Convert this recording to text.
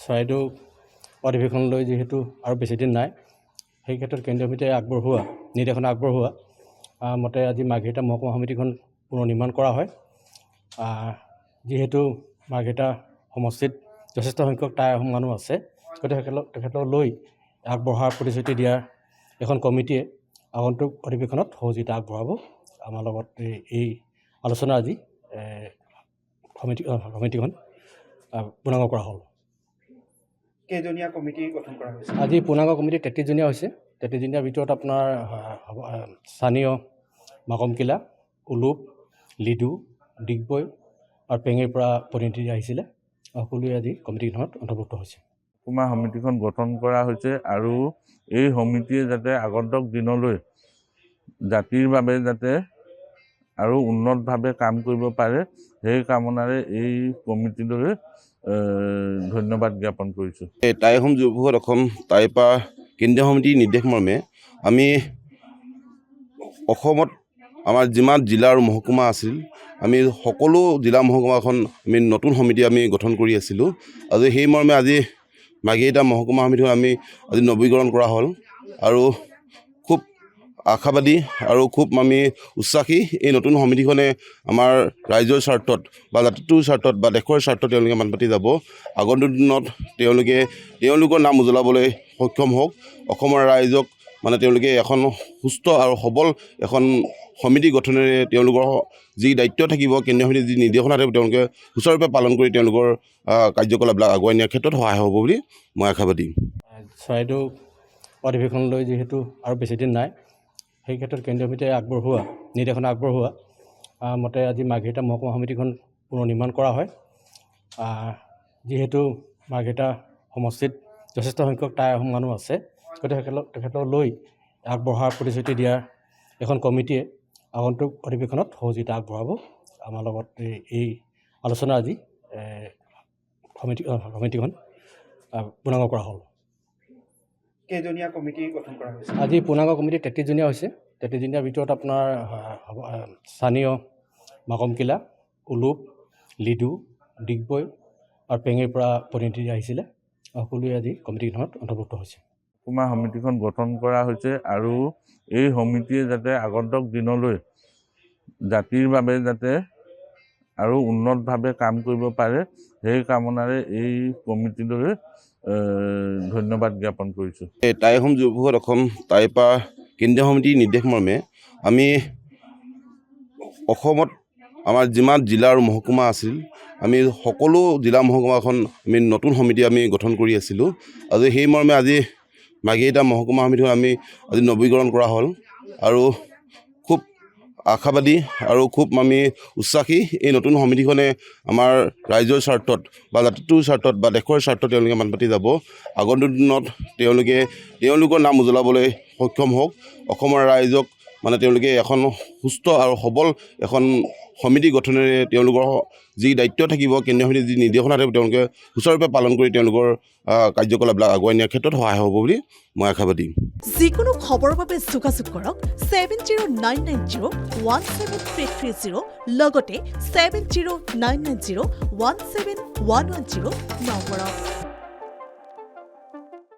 চৰাইদেউ অধিৱেশনলৈ যিহেতু আৰু বেছিদিন নাই, সেই ক্ষেত্ৰত কেন্দ্ৰীয় সমিতিয়ে নিৰ্দেশনা আগবঢ়োৱা মতে আজি মাৰ্ঘেৰিটা মহকুমা সমিতিখন পুনৰ নিৰ্মাণ কৰা হয়। যিহেতু মাৰ্ঘেৰিটা সমষ্টিত যথেষ্ট সংখ্যক টাই আহোম মানুহ আছে, গতিকে তেখেতক লৈ আগবঢ়াৰ প্ৰতিশ্ৰুতি দিয়াৰ এখন কমিটিয়ে আগন্তুক অধিৱেশনত সহযোগিতা আগবঢ়াব। আমাৰ লগত এই আলোচনা আজি সমিতিখন পূৰ্ণাংগ কৰা হ'ল। কেইজনীয়া কমিটি গঠন কৰা হৈছে? আজি পূৰ্ণাংগ কমিটি 33জনীয়া হৈছে। 33জনীয়াৰ ভিতৰত আপোনাৰ স্থানীয় মাকমকিলা, উলুপ, লিডু, ডিগবৈ আৰু পেঙেৰ পৰা প্ৰতিনিধি আহিছিলে। সকলোৱে আজি কমিটিখনত অন্তৰ্ভুক্ত হৈছে। মহকুমা সমিতিখন গঠন কৰা হৈছে আৰু এই সমিতিয়ে যাতে আগন্তুক দিনলৈ জাতিৰ বাবে যাতে আৰু উন্নতভাৱে কাম কৰিব পাৰে, সেই কামনাৰে এই কমিটিলৈ ধন্যবাদ জ্ঞাপন কৰিছোঁ। টাই আহোম যুৱপৰিষদ অসম টাইপা কেন্দ্ৰীয় সমিতিৰ নিৰ্দেশ মৰ্মে আমি অসমত আমাৰ যিমান জিলা আৰু মহকুমা আছিল, আমি সকলো জিলা মহকুমাখন আমি নতুন সমিতি আমি গঠন কৰি আছিলোঁ। আজি সেই মৰ্মে আজি মাৰ্ঘেৰিটা মহকুমা সমিতিখন আমি আজি নৱীকৰণ কৰা হ'ল আৰু খুব আশাবাদী আৰু খুব আমি উৎসাহী এই নতুন সমিতিখনে আমাৰ ৰাইজৰ স্বাৰ্থত বা জাতিটোৰ স্বাৰ্থত বা দেশৰ স্বাৰ্থত তেওঁলোকে মান পাতি যাব। আগন্তুক দিনত তেওঁলোকৰ নাম উজ্বলাবলৈ সক্ষম হওক। অসমৰ ৰাইজক তেওঁলোকে এখন সুস্থ আৰু সবল এখন সমিতি গঠনেৰে তেওঁলোকৰ যি দায়িত্ব থাকিব, কেন্দ্ৰীয় সমিতিৰ যি নিৰ্দেশনা থাকিব, তেওঁলোকে সুচাৰুৰূপে পালন কৰি তেওঁলোকৰ কাৰ্যকলাপবিলাক আগুৱাই নিয়াৰ ক্ষেত্ৰত সহায় হ'ব বুলি মই আশাবাদী। চৰাইদেউ অধিৱেশনলৈ যিহেতু আৰু বেছিদিন নাই, সেই ক্ষেত্ৰত কেন্দ্ৰীয় সমিতিয়ে নিৰ্দেশনা আগবঢ়োৱা মতে আজি মাৰ্ঘেৰিটা মহকুমা সমিতিখন পুনৰ নিৰ্মাণ কৰা হয়। যিহেতু মাৰ্ঘেৰিটা সমষ্টিত যথেষ্ট সংখ্যক টাই আহোম মানুহ আছে, গতিকে তেখেতক লৈ আগবঢ়াৰ প্ৰতিশ্ৰুতি দিয়াৰ এখন কমিটিয়ে আগন্তুক অধিৱেশনত সহযোগিতা আগবঢ়াব। আমাৰ লগত এই আলোচনা আজি সমিতিখন পূৰ্ণাংগ কৰা হ'ল। কেইজনীয়া কমিটি গঠন কৰা হৈছে? আজি পূৰ্ণাংগ কমিটি 33জনীয়া হৈছে। 33জনীয়াৰ ভিতৰত আপোনাৰ স্থানীয় মাকমকিলা, উলুপ, লিডু, ডিগবৈ আৰু পেঙেৰ পৰা প্ৰতিনিধি আহিছিলে। সকলোৱে আজি কমিটিখনত অন্তৰ্ভুক্ত হৈছে। মহকুমা সমিতিখন গঠন কৰা হৈছে আৰু এই সমিতিয়ে যাতে আগন্তুক দিনলৈ জাতিৰ বাবে যাতে আৰু উন্নতভাৱে কাম কৰিব পাৰে, সেই কামনাৰে এই কমিটিলৈ ধন্যবাদ জ্ঞাপন কৰিছোঁ। টাই আহোম যুৱপৰিষদ অসম টাইপা কেন্দ্ৰীয় সমিতিৰ নিৰ্দেশ মৰ্মে আমি অসমত আমাৰ যিমান জিলা আৰু মহকুমা আছিল, আমি সকলো জিলা মহকুমাখন আমি নতুন সমিতি আমি গঠন কৰি আছিলোঁ। আজি সেই মৰ্মে আজি মাৰ্ঘেৰিটা মহকুমা সমিতিখন আমি আজি নৱীকৰণ কৰা হ'ল আৰু খুব আশাবাদী আৰু খুব আমি উৎসাহী এই নতুন সমিতিখনে আমাৰ ৰাইজৰ স্বাৰ্থত বা জাতিটোৰ স্বাৰ্থত বা দেশৰ স্বাৰ্থত তেওঁলোকে মান পাতি যাব। আগন্তুক দিনত তেওঁলোকৰ নাম উজ্বলাবলৈ সক্ষম হওক। অসমৰ ৰাইজক তেওঁলোকে এখন সুস্থ আৰু সবল এখন সমিতি গঠনেৰে তেওঁলোকৰ যি দায়িত্ব থাকিব, কেন্দ্ৰীয় সমিতিৰ যি নিৰ্দেশনা থাকিব, তেওঁলোকে সুচাৰুৰূপে পালন কৰি তেওঁলোকৰ কাৰ্যকলাপবিলাক আগুৱাই নিয়াৰ ক্ষেত্ৰত সহায় হ'ব বুলি মই আশাবাদী। যিকোনো খবৰৰ বাবে যোগাযোগ কৰক 7099017330 লগতে 7099017110 নম্বৰত।